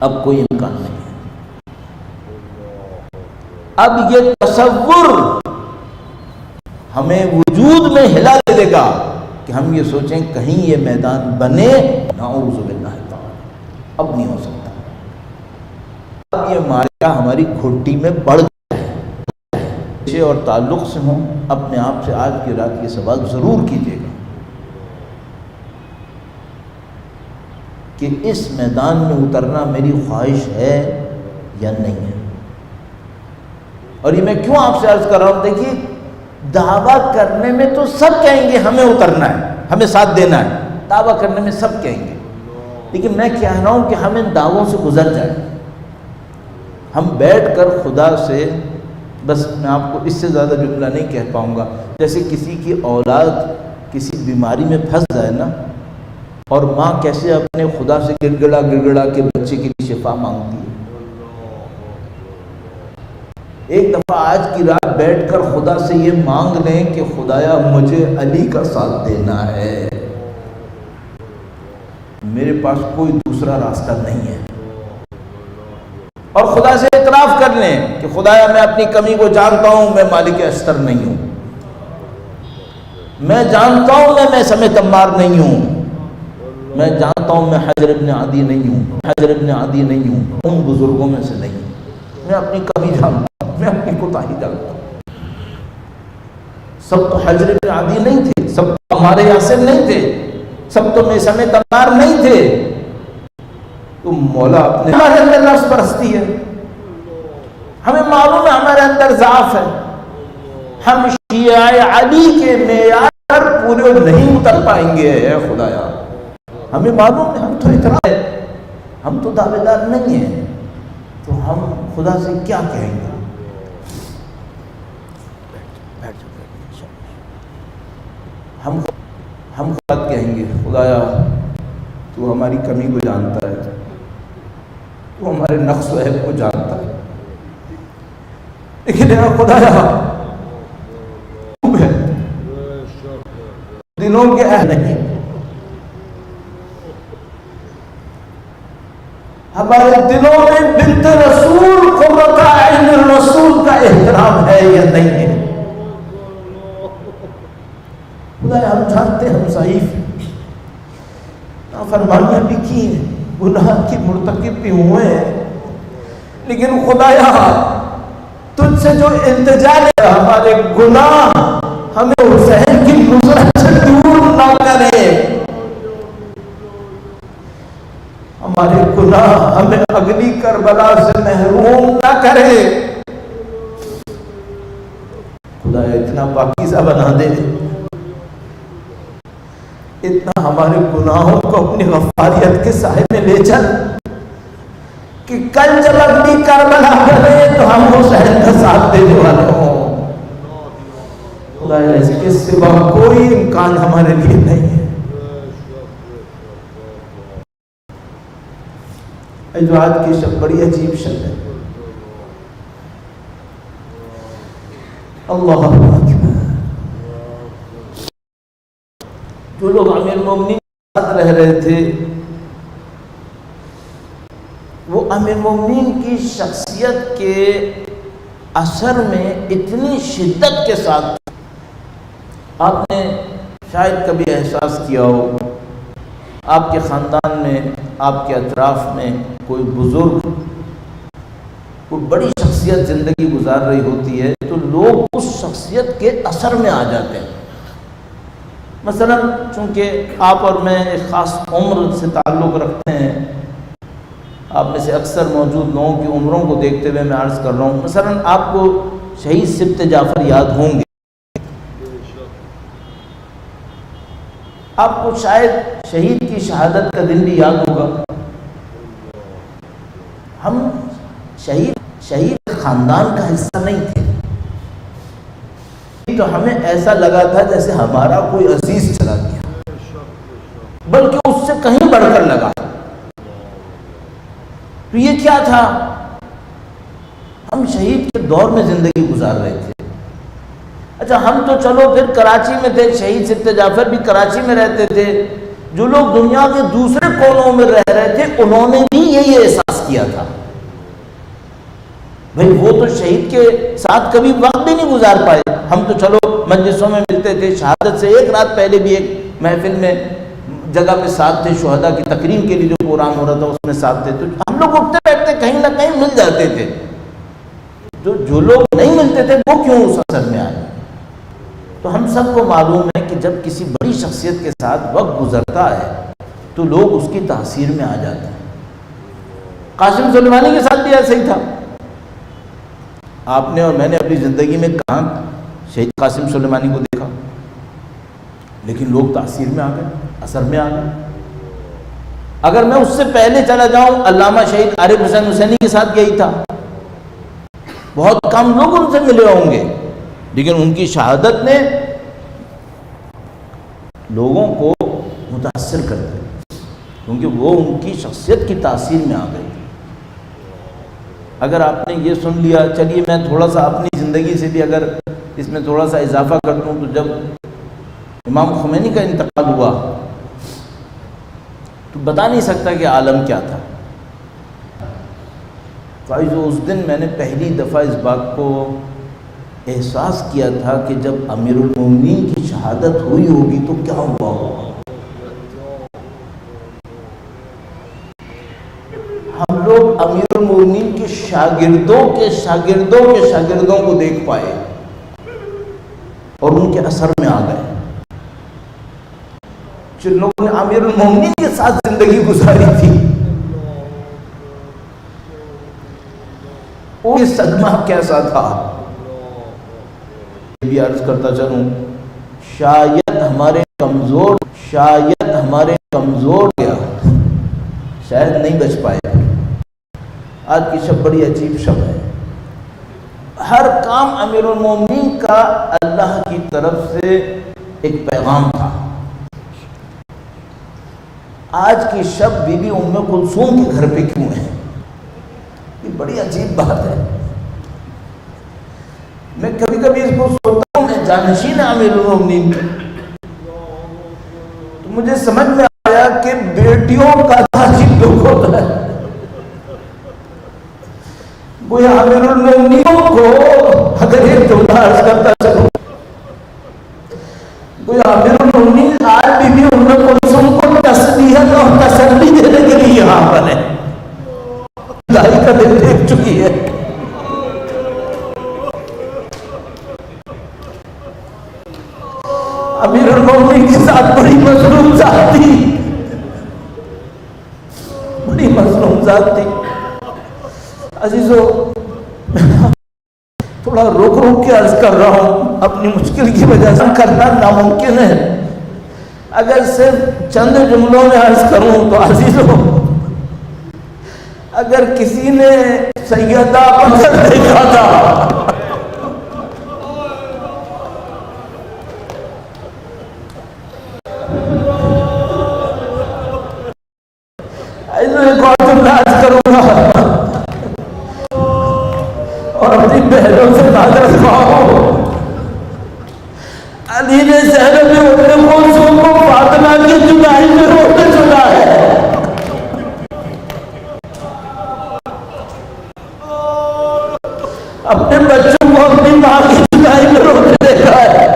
اب کوئی امکان نہیں ہے۔ اب یہ تصور ہمیں وجود میں ہلا دے گا کہ ہم یہ سوچیں کہیں یہ میدان بنے، نعوذ باللہ تعالی، اب نہیں ہو سکتا۔ اب یہ مارکا ہماری گھٹی میں بڑھ گیا ہے۔ اور تعلق سے ہوں، اپنے آپ سے آج کی رات یہ سوال ضرور کیجیے گا کہ اس میدان میں اترنا میری خواہش ہے یا نہیں ہے۔ اور یہ میں کیوں آپ سے عرض کر رہا ہوں، دیکھیے دعویٰ کرنے میں تو سب کہیں گے ہمیں اترنا ہے، ہمیں ساتھ دینا ہے، دعویٰ کرنے میں سب کہیں گے، لیکن میں کہہ رہا ہوں کہ ہم ان دعووں سے گزر جائیں۔ ہم بیٹھ کر خدا سے، بس میں آپ کو اس سے زیادہ جملہ نہیں کہہ پاؤں گا، جیسے کسی کی اولاد کسی بیماری میں پھنس جائے نا، اور ماں کیسے اپنے خدا سے گڑ گڑا کے بچے کے لیے شفا مانگتی ہے۔ ایک دفعہ آج کی رات بیٹھ کر خدا سے یہ مانگ لیں کہ خدایا مجھے علی کا ساتھ دینا ہے، میرے پاس کوئی دوسرا راستہ نہیں ہے، اور خدا سے اعتراف کر لیں کہ خدایا میں اپنی کمی کو جانتا ہوں، میں مالک استر نہیں ہوں، میں جانتا ہوں میں سمیت عمار نہیں ہوں، میں جانتا ہوں میں حجر ابن عدی نہیں ہوں، ان بزرگوں میں سے نہیں ہوں، میں اپنی کمی جانتا ہوں، میں اپنی کوتاہی جانتا ہوں۔ سب تو حجر ابن عدی نہیں تھے، سب تو ہمارے یاسر نہیں تھے، سب تو میں سمیت عمار نہیں تھے، تو مولا اپنے ہمارے اندر نفس پرستی ہے، ہمیں معلوم ہے ہمارے اندر ضعف ہے، ہم شیعہ علی کے معیار پر پورے نہیں اتر پائیں گے، اے خدایا ہمیں معلوم ہے، ہم تو اعتراف ہے، ہم تو دعوے دار نہیں ہیں، تو ہم خدا سے کیا کہیں گے؟ ہم خدا کہیں گے خدایا تو ہماری کمی کو جانتا ہے، تو ہمارے نقص و عیب کو جانتا ہے، لیکن اے خدایا دلوں کے نہیں، ہمارے دلوں میں بنت رسول قرۃ عین الرسول کا احترام ہے یا نہیں ہے؟ خدایا ہم جانتے ہیں ہم ضعیف ہیں، نافرمانیاں بھی کی ہیں، گناہ کی مرتکب بھی ہوئے ہیں، لیکن خدایا تجھ سے جو التجا ہے ہمارے گناہ ہمیں حسین کی نصرت سے دور نہ کرے، ہمارے گناہ ہمیں اگلی کربلا سے محروم نہ کرے، خدا اتنا پاکیزہ بنا دے، اتنا ہمارے گناہوں کو اپنی غفاریت کے سائے میں لے چل کہ کل جب اگلی کربلا کرے تو ہم حسین کا ساتھ دینے والے ہوں۔ خدا اس کے سوا کوئی امکان ہمارے لیے نہیں ہے۔ جو آج کی شب بڑی عجیب شب ہے، اللہ اکبر، جو لوگ امیر المومنین کے ساتھ رہ رہے تھے وہ امیر المومنین کی شخصیت کے اثر میں اتنی شدت کے ساتھ، آپ نے شاید کبھی احساس کیا ہو آپ کے خاندان میں، آپ کے اطراف میں کوئی بزرگ، کوئی بڑی شخصیت زندگی گزار رہی ہوتی ہے تو لوگ اس شخصیت کے اثر میں آ جاتے ہیں۔ مثلا چونکہ آپ اور میں ایک خاص عمر سے تعلق رکھتے ہیں، آپ میں سے اکثر موجود لوگوں کی عمروں کو دیکھتے ہوئے میں عرض کر رہا ہوں، مثلا آپ کو شہید سبط جعفر یاد ہوں گے، آپ کو شاید شہید کی شہادت کا دن بھی یاد ہوگا۔ ہم شہید خاندان کا حصہ نہیں تھے، تو ہمیں ایسا لگا تھا جیسے ہمارا کوئی عزیز چلا گیا، بلکہ اس سے کہیں بڑھ کر لگا۔ تو یہ کیا تھا؟ ہم شہید کے دور میں زندگی گزار رہے تھے۔ اچھا ہم تو چلو پھر کراچی میں تھے، شہید سبط جعفر بھی کراچی میں رہتے تھے، جو لوگ دنیا کے دوسرے کونوں میں رہ رہے تھے انہوں نے بھی یہی احساس کیا تھا. بھئی وہ تو شہید کے ساتھ کبھی وقت بھی نہیں گزار پائے. ہم تو چلو مجلسوں میں ملتے تھے، شہادت سے ایک رات پہلے بھی ایک محفل میں جگہ پہ ساتھ تھے، شہداء کی تکریم کے لیے جو پروگرام ہو رہا تھا اس میں ساتھ تھے، تو ہم لوگ اٹھتے بیٹھتے کہیں نہ کہیں مل جاتے تھے. تو جو لوگ نہیں ملتے تھے وہ کیوں اس اثر میں آئے؟ تو ہم سب کو معلوم ہے کہ جب کسی بڑی شخصیت کے ساتھ وقت گزرتا ہے تو لوگ اس کی تاثیر میں آ جاتے ہیں. قاسم سلیمانی کے ساتھ بھی ایسا ہی تھا. آپ نے اور میں نے اپنی زندگی میں کہاں شہید قاسم سلیمانی کو دیکھا، لیکن لوگ تاثیر میں آ گئے، اثر میں آ گئے. اگر میں اس سے پہلے چلا جاؤں، علامہ شہید عارف حسین حسینی کے ساتھ یہی تھا. بہت کم لوگ ان سے ملے ہوں گے، لیکن ان کی شہادت نے لوگوں کو متاثر کر دیا، کیونکہ وہ ان کی شخصیت کی تاثیر میں آ گئی. اگر آپ نے یہ سن لیا، چلیے میں تھوڑا سا اپنی زندگی سے بھی اگر اس میں تھوڑا سا اضافہ کر دوں، تو جب امام خمینی کا انتقال ہوا تو بتا نہیں سکتا کہ عالم کیا تھا. فائزو اس دن میں نے پہلی دفعہ اس بات کو احساس کیا تھا کہ جب امیر المومنین کی شہادت ہوئی ہوگی تو کیا ہوا ہوگا. ہم لوگ امیر المومنین کے شاگردوں کے شاگردوں کے شاگردوں کو دیکھ پائے اور ان کے اثر میں آ گئے. جن لوگوں نے امیر المومنین کے ساتھ زندگی گزاری تھی، وہ صدمہ کیسا تھا. بھی عرض کرتا چلوں، شاید ہمارے کمزور گیا، شاید نہیں بچ پائے. آج کی شب بڑی عجیب شب ہے. ہر کام امیر المومنین کا اللہ کی طرف سے ایک پیغام تھا. آج کی شب بی بی ام کلثوم کے گھر پہ کیوں ہے؟ یہ بڑی عجیب بات ہے. میں کبھی کبھی اس کو سوچتا ہوں، میں جانشین امیر المومنین تو مجھے سمجھ میں آیا کہ بیٹیوں کا عجیب دکھ ہوتا ہے. گویا امیر المومنین کو اگر ایک جملہ عرض کرتا چلوں، گویا امیر المومنین آج بی بی ام کلثوم کو تسلیت اور تسلی دینے کے لیے یہاں پر ہے. خدائی کا دل دیکھ چکی ہے. امیر المومنین کے ساتھ بڑی مظلوم ذات تھی، بڑی مظلوم ذات تھی. عزیزو، تھوڑا روک کے عرض کر رہا ہوں، اپنی مشکل کی وجہ سے کرنا ناممکن ہے. اگر صرف چند جملوں میں عرض کروں تو عزیزو، اگر کسی نے سیدہ منظر دیکھا تھا، ایک اور جملہ عرض کروں گا اور اپنی بہنوں سے معذرت خواہوں. علی نے زینب ام کلثوم کو فاطمہ کی جدائی میں روتے سنا ہے. اپنے بچوں کو اپنی ماں کی جدائی میں روتے دیکھا ہے.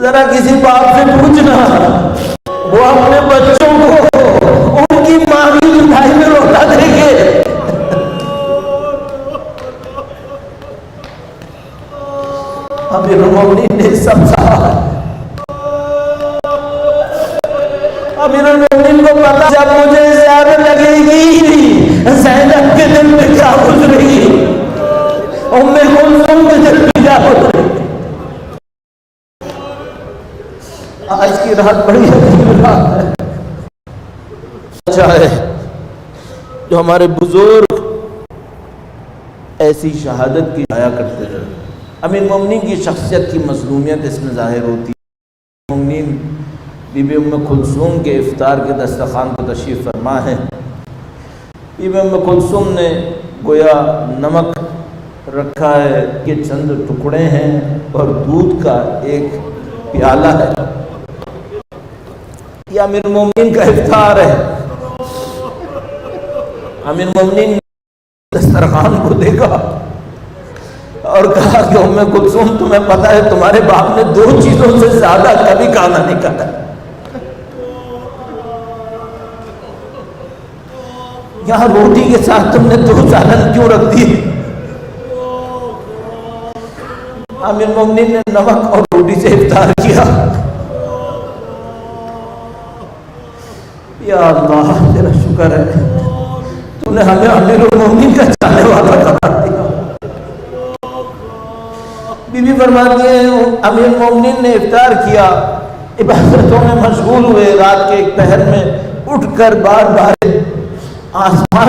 ذرا کسی باپ سے پوچھنا، وہ اپنے بچوں کو ان کی ماں کی جدائی میں روتا دیکھے. امیر المومنین نے سب سہا. امیر المومنین کو پتا جب مجھے زیادہ لگے گی زینب کے دل میں کیا گزرے گی، ام کلثوم کے دل میں کیا گزرے گی. آج کی رات بڑی عجیب رات ہے. اچھا ہے جو ہمارے بزرگ ایسی شہادت کی آیا کرتے ہیں. امیر مومنین کی شخصیت کی مظلومیت اس میں ظاہر ہوتی ہے. مومنین بی بی ام کلثوم کے افطار کے دسترخوان کو تشریف فرما ہے. بی بی ام کلثوم نے گویا نمک رکھا ہے کہ چند ٹکڑے ہیں اور دودھ کا ایک پیالہ ہے. یہ امیر مومنین کا افطار ہے. امیر المومنین دسترخوان کو دیکھا اور کہا کہ ام کلثوم تمہیں پتہ ہے تمہارے باپ نے 2 چیزوں سے زیادہ کبھی کھانا نہیں کھایا، یہاں روٹی کے ساتھ تم نے 2 سالن کیوں رکھ دی؟ امیر المومنین نے نمک اور روٹی سے افطار کیا۔ یا اللہ تیرا شکر ہے تو نے ہمیں امیر المومنین کا چاہنے والا قرار دیا۔ بی بی فرماتی ہیں امیر المومنین نے افطار کیا، عبادتوں میں مشغول ہوئے، رات کے ایک پہر میں اٹھ کر بار بار آسمان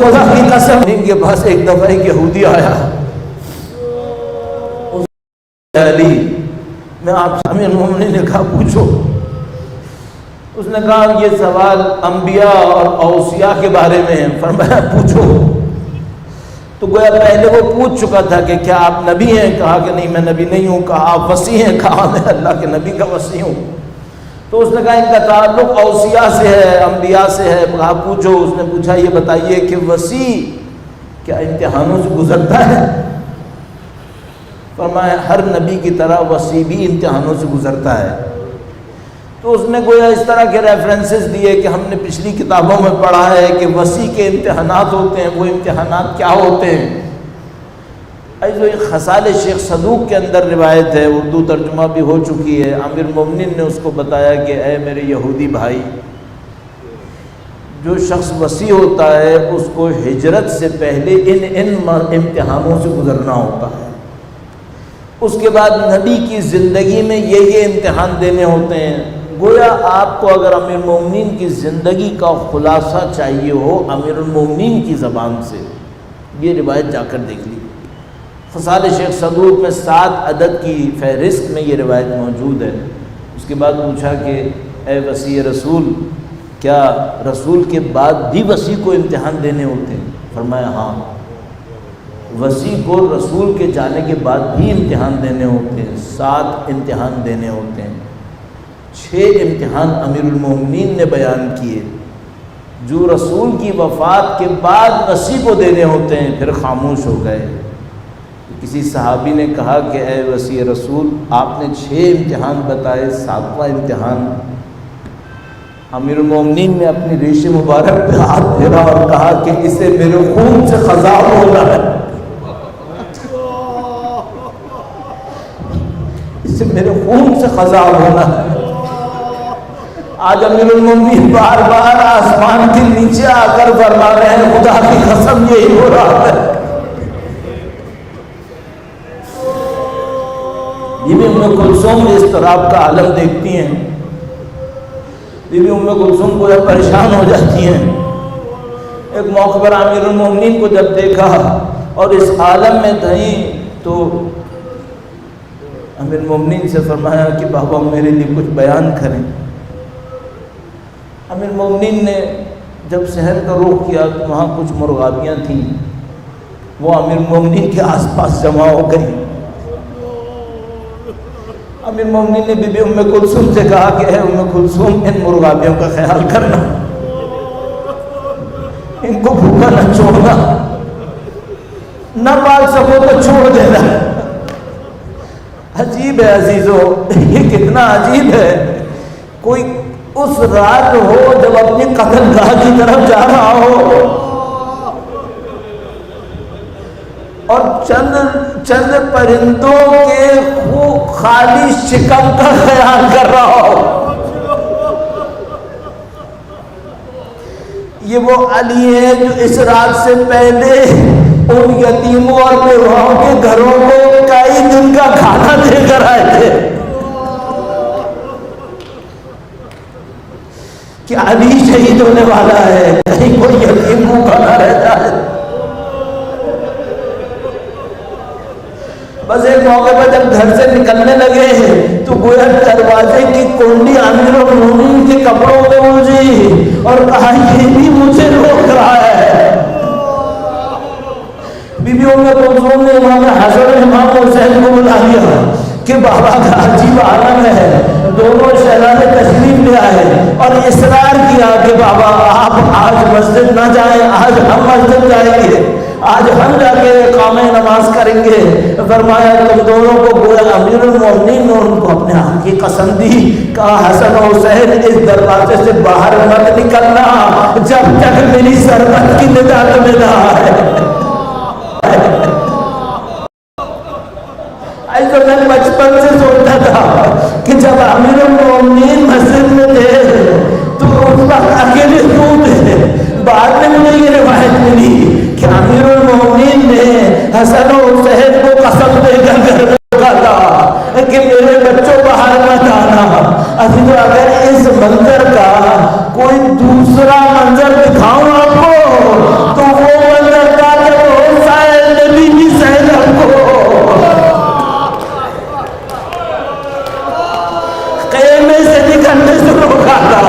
خدا کی قسم ان کے پاس ایک دفعہ ایک یہودی آیا، علی میں آپ سے امیر المومنین نے کہا پوچھو، اس نے کہا یہ سوال انبیاء اور اوصیاء کے بارے میں ہے، فرمایا پوچھو، تو گویا پہلے وہ پوچھ چکا تھا کہ کیا آپ نبی ہیں؟ کہا کہ نہیں میں نبی نہیں ہوں۔ کہا آپ وصی ہیں؟ کہا میں اللہ کے نبی کا وصی ہوں۔ تو اس نے کہا ان کا تعلق اوصیاء سے ہے، انبیاء سے ہے۔ کہا پوچھو۔ اس نے پوچھا یہ بتائیے کہ وصی کیا امتحانوں سے گزرتا ہے؟ فرمایا ہر نبی کی طرح وصی بھی امتحانوں سے گزرتا ہے۔ تو اس نے گویا اس طرح کے ریفرنسز دیے کہ ہم نے پچھلی کتابوں میں پڑھا ہے کہ وصی کے امتحانات ہوتے ہیں، وہ امتحانات کیا ہوتے ہیں؟ ایسے خصال شیخ صدوق کے اندر روایت ہے، اردو ترجمہ بھی ہو چکی ہے۔ امیر المومنین نے اس کو بتایا کہ اے میرے یہودی بھائی، جو شخص وصی ہوتا ہے اس کو ہجرت سے پہلے ان امتحانوں سے گزرنا ہوتا ہے، اس کے بعد نبی کی زندگی میں یہ امتحان دینے ہوتے ہیں۔ گویا آپ کو اگر امیر المومنین کی زندگی کا خلاصہ چاہیے ہو امیر المومنین کی زبان سے، یہ روایت جا کر دیکھ لی۔ خصال شیخ صدوق میں 7 عدد کی فہرست میں یہ روایت موجود ہے۔ اس کے بعد پوچھا کہ اے وصی رسول، کیا رسول کے بعد بھی وصی کو امتحان دینے ہوتے ہیں؟ فرمایا ہاں، وصی کو رسول کے جانے کے بعد بھی امتحان دینے ہوتے ہیں، 7 امتحان دینے ہوتے ہیں۔ 6 امتحان امیر المومنین نے بیان کیے جو رسول کی وفات کے بعد وصی کو دینے ہوتے ہیں، پھر خاموش ہو گئے۔ کسی صحابی نے کہا کہ اے وصی رسول، آپ نے 6 امتحان بتائے، 7واں امتحان؟ امیر المومنین نے اپنی ریش مبارک پہ ہاتھ پھیرا اور کہا کہ اسے میرے خون سے خضاب ہونا ہے، اسے میرے خون سے خضاب ہونا ہے۔ آج امیر المومنین بار بار آسمان کے نیچے آ کر فرما رہے ہیں خدا کی قسم یہی ہو رہا ہے۔ بی بی ام کلثوم اس اضطراب کا عالم دیکھتی ہیں، بی بی ام کلثوم کو پریشان ہو جاتی ہیں۔ ایک موقع پر امیر المومنین کو جب دیکھا اور اس عالم میں تھیں تو امیر المومنین سے فرمایا کہ بابا میرے لیے کچھ بیان کریں۔ امیر المومنین نے جب شہر کا رخ کیا تو وہاں کچھ مرغابیاں تھیں، وہ امیر المومنین کے آس پاس جمع ہو گئی۔ امیر المومنین نے بی بی ام کلثوم سے کہا کہ اے ام کلثوم، ان مرغابیوں کا خیال کرنا، ان کو بھوکا نہ چھوڑنا، نہ پال سکو تو چھوڑ دینا۔ عجیب ہے عزیزو، یہ کتنا عجیب ہے، کوئی اس رات ہو جب اپنی قتل گاہ کی طرف جا رہا ہو اور چند پرندوں کے خالی شکم کا خیال کر رہا ہو۔ یہ وہ علی ہے جو اس رات سے پہلے ان یتیموں اور بیواؤں کے گھروں کو کئی دن کا کھانا دے کر آئے تھے کہ علی شہید ہونے والا ہے، کہیں کوئی یتیم بھوکا نہ رہ جائے۔ بس ایک موقع پر جب گھر سے نکلنے لگے تو گویا دروازے کی کنڈی امیر المومنین کے کپڑوں میں الجھی اور کہا یہ بھی مجھے روک رہا ہے۔ بی بی ام کلثوم نے امام حسن اور امام حسین کو بلا لیا کہ بابا کا عجیب عالم ہے، دونوں شہزادے تشریف اصرار کیا کہ بابا آپ آج مسجد نہ جائیں، آج ہم مسجد جائیں گے، آج ہم جا کے اقامہ نماز کریں گے۔ فرمایا تم دونوں کو گویا امیر المومنین نے ان کو اپنے حق کی قسم دی، کہا حسن و حسین اس دروازے سے باہر مت نکلنا جب تک میری سربت کی ندا تمہیں نہ آئے۔ ایسا میں بچپن سے سوچتا تھا کہ جب امیر المومنین مسجد میں تھے تو اس وقت اکیلے کیوں تھے؟ بعد میں مجھے یہ روایت ملی کہ امیر المومنین نے حسن و حسین کو قسم دے کر گھر میں روکا تھا کہ میرے بچوں باہر مت آنا۔ عزیزو اگر اس منظر کا کوئی دوسرا منظر دکھاؤں آپ کو تو وہ منظر تھا کہ وہ سائل نبی کی سہلم کو قیمے سے نکلنے سے روکا تھا۔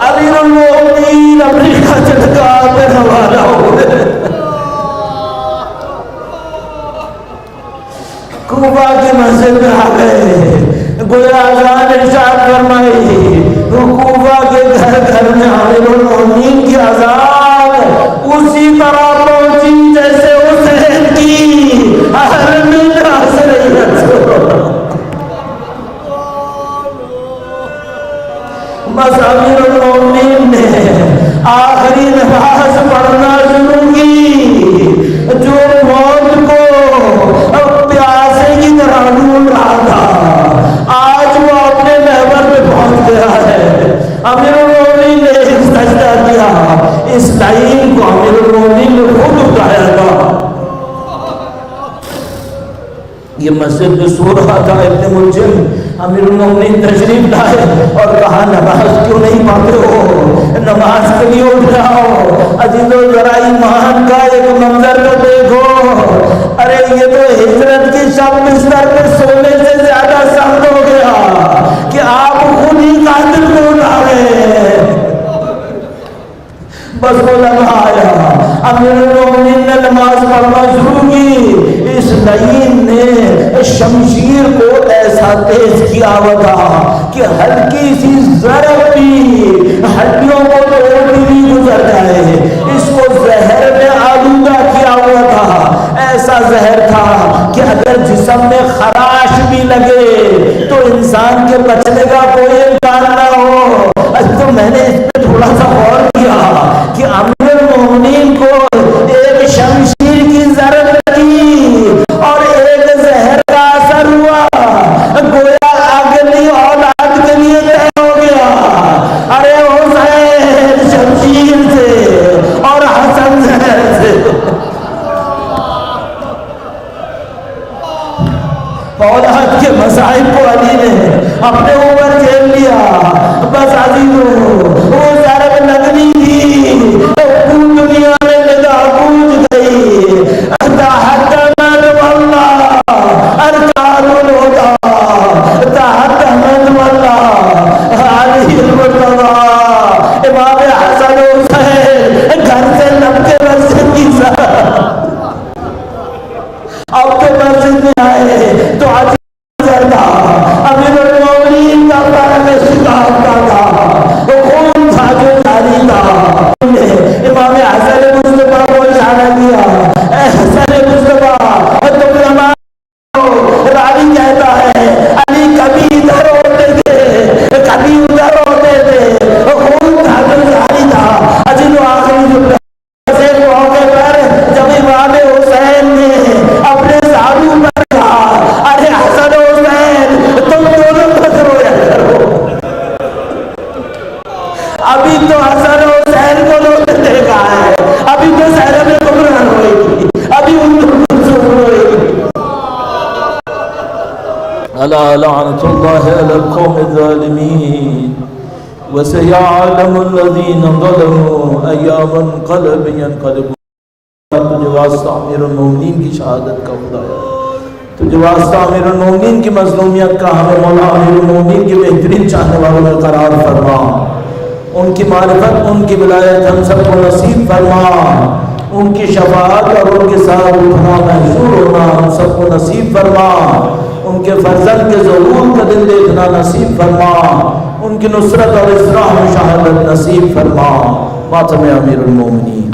امیر المومنین امریکہ چٹکا میں حوالہ ہوئے، کوفہ کی مسجد میں آ گئے، گویا اذان ارشاد فرمائی، کوفہ کے گھر گھر میں امیر المومنین کی اذان اسی طرح پہنچی جیسے حسین کی اہل میراث بس امیر المومنین نے آخری نماز پڑھنا شروع کی، جو موت کو پیاسے کی طرح ڈھونڈ رہا تھا آج وہ اپنے محور پہ پہنچ گیا ہے۔ امیر المومنین نے ایک سجدہ کیا، اس لائن کو امیر المومنین نے خود اٹھایا تھا۔ یہ مسجد میں سو رہا تھا ابن ملجم، امیر المومنین تشریف لائے اور کہا نماز کیوں نہیں پڑھتے ہو، نماز کے لیے اٹھ جاؤ۔ عزیزو ذرا ایمان کا ایک منظر تو دیکھو، ارے یہ تو ہجرت کی شب بستر پہ سونے سے زیادہ سخت ہو گیا کہ آپ خود ہی قاتل کو اٹھا رہے۔ بس وہ لمحہ آیا، امیر المومنین نے نماز پڑھنا شروع کی، اس لعین نے شمشیر کو ایسا تیز کیا ہوا تھا کہ ہلکی سی ضرب بھی ہڈیوں کو توڑتی نہیں گزر جائے۔ اس کو زہر میں آلودہ کیا ہوا تھا، ایسا زہر تھا کہ اگر جسم میں خراش بھی لگے تو انسان کے بچنے کا کوئی امکان نہ ہو۔ تو میں نے اس پہ تھوڑا سا غور کیا کہ امیر المومنین کو ایک شمشیر کی ضرب لگی اور ایک زہر کا اثر ہوا، گویا اگلی اولاد کے لیے طے ہو گیا۔ ارے حسین شمشیر سے اور حسن زہر سے۔ اولاد کے مصائب کو علی نے اپنے اوپر جھیل لیا۔ بس عزیزو وہ ضرب لگنی تھی، دنیا میں ندا گونج گئی، تحتمد واللہ ارکان الہدا، تحتمد واللہ علی المرتضی۔ امام حسن حسین گھر سے لپکے مسجد کی اب کے مسجد میں آئے تو عجیب منظر تھا، امیر المومنین کا پرم شکاف تھا، خون تھا جو جاری تھا۔ امام حسن مصطفیٰ کو اشارہ کیا، اے حسن مصطفیٰ تم نماز پڑھو۔ راوی کہتا ہے علی کبھی ادھر ہوتے تھے کبھی ادھر ہوتے تھے، خون تھا جو جاری تھا۔ عجیب آخری جملہ سے موقع پر جب امام حسین نے اپنے سادو پر کہا، ارے حسن حسین تم دونوں مت رویا کرو۔ ابھی تو حسن حسین کو روتے دیکھا ہے، ابھی تو زینب کبریٰ روئے گی، ابھی ان کو روئے گی۔ الا لعنت اللہ علی القوم الظالمین وسيعلم الذين ظلموا أيّ منقلب ينقلبون۔ تجھے واسطہ امیر المومنین کی شہادت کا خدایا، تجھے واسطہ امیر المومنین کی مظلومیت کا ہمیں مولا امیر المومنین کے بہترین چاہنے والوں میں قرار فرما، ان کی معرفت ان کی ولایت ہم سب کو نصیب فرما، ان کی شفاعت اور ان کے ساتھ اٹھنا محشور ہونا ہم سب کو نصیب فرما، ان کے فرزند کے ظہور کا دن دیکھنا نصیب فرما، ان کی نصرت اور اصلاح میں شہادت نصیب فرما، ماتم امیر المومنین۔